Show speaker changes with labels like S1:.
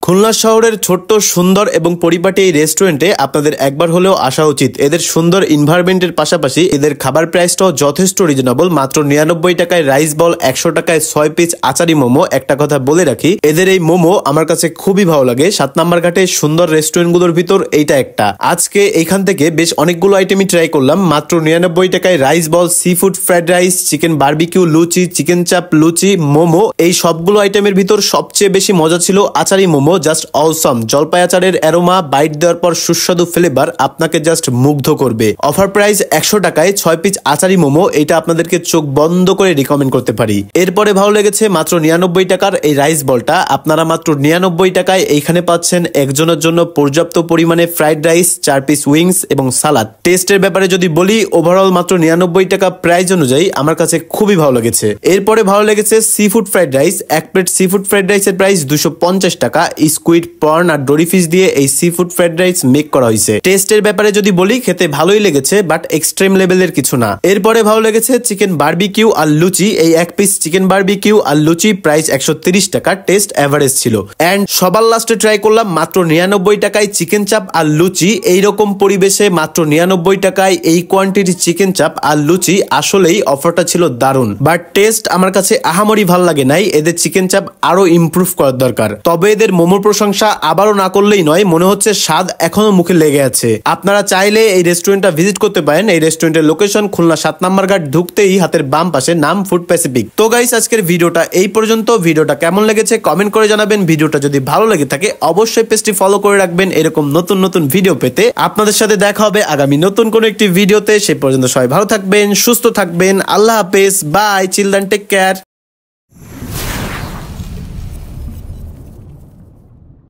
S1: খুলনা শহরের ছোট্ট সুন্দর এবং পরিপাটি এই রেস্টুরেন্টে আপনাদের একবার হলেও আসা উচিত। এদের সুন্দর এনভায়রনমেন্টের পাশাপাশি এদের খাবার প্রাইসটাও যথেষ্ট রিজনেবল। মাত্র 99 টাকায় রাইস বল, 100 টাকায় 6 পিস আচারি মোমো। একটা কথা বলে রাখি, এদের এই মোমো আমার কাছে খুবই ভালো লাগে। 7 নাম্বার ঘাটে সুন্দর রেস্টুরেন্টগুলোর ভিতর এইটা একটা। আজকে এইখান থেকে বেশ অনেকগুলো আইটেমই ট্রাই করলাম। মাত্র 99 টাকায় rice ball, seafood fried rice, chicken barbecue luchi, chicken chaap luchi, momo, এই সবগুলো আইটেমের ভিতর সবচেয়ে বেশি মজা ছিল আচারি মোমো। জাস্ট অসম। জলপাই আচারের অ্যারোমা, বাইট দেওয়ার পর সুস্বাদু ফ্লেভার আপনাকে জাস্ট মুগ্ধ করবে। অফার প্রাইস 100 টাকায় 6 পিস আচারি মোমো। এটা আপনাদেরকে চোখ বন্ধ করে রিকমেন্ড করতে পারি। এরপরে ভালো লেগেছে মাত্র 99 টাকার এই রাইস বলটা। আপনারা মাত্র 99 টাকায় এইখানে পাচ্ছেন একজনের জন্য পর্যাপ্ত পরিমাণে ফ্রাইড রাইস, 4 পিস উইংস এবং সালাদ। টেস্টের ব্যাপারে যদি বলি, ওভারঅল মাত্র 99 টাকা প্রাইস অনুযায়ী আমার কাছে খুবই ভালো লেগেছে। এরপরে ভালো লেগেছে সি ফুড ফ্রাইড রাইস। এক প্লেট সি ফুড ফ্রাইড রাইসের প্রাইস 250 টাকা। স্কুইড, প্রন আর ডোরি ফিশ দিয়ে এই sea food fried rice make করা হয়েছে। টেস্টের ব্যাপারে যদি বলি, খেতে ভালোই লেগেছে, বাট এক্সট্রিম লেভেলের কিছু না। এরপরে ভালো লেগেছে চিকেন বারবিকিউ আর লুচি। এই এক পিস চিকেন বারবিকিউ আর লুচি প্রাইস 130 টাকা। টেস্ট এভারেজ ছিল। এন্ড সবার লাস্টে ট্রাই করলাম মাত্র 99 টাকায় চিকেন চাপ আর লুচি। এইরকম পরিবেশে মাত্র 99 টাকায় এই কোয়ান্টিটি চিকেন চাপ আর লুচি, আসলেই অফারটা ছিল দারুণ। বাট টেস্ট আমার কাছে আহামরি ভাল লাগে নাই। এদের চিকেন চাপ আরো ইমপ্রুভ করার দরকার। তবে এদের মোমোর প্রশংসা আবারও না করলেই নয়। মনে হচ্ছে স্বাদ এখনো মুখে লেগে আছে। আপনারা চাইলে এই রেস্টুরেন্টটা ভিজিট করতে পারেন। এই রেস্টুরেন্টের লোকেশন খুলনা 7 নাম্বার ঘাট ঢুকতেই হাতের বাম পাশে, নাম ফুড প্যাসিফিক। তো গাইস, আজকের ভিডিওটা এই পর্যন্ত। ভিডিওটা কেমন লেগেছে কমেন্ট করে জানাবেন। ভিডিওটা যদি ভালো লেগে থাকে অবশ্যই পেজটি ফলো করে রাখবেন এরকম নতুন নতুন ভিডিও পেতে। আপনাদের সাথে দেখা হবে আগামী নতুন কোনো একটি ভিডিওতে। সে পর্যন্ত সবাই ভালো থাকবেন, সুস্থ থাকবেন। আল্লাহ হাফেজ, বাই, চিলড্রেন, টেক কেয়ার।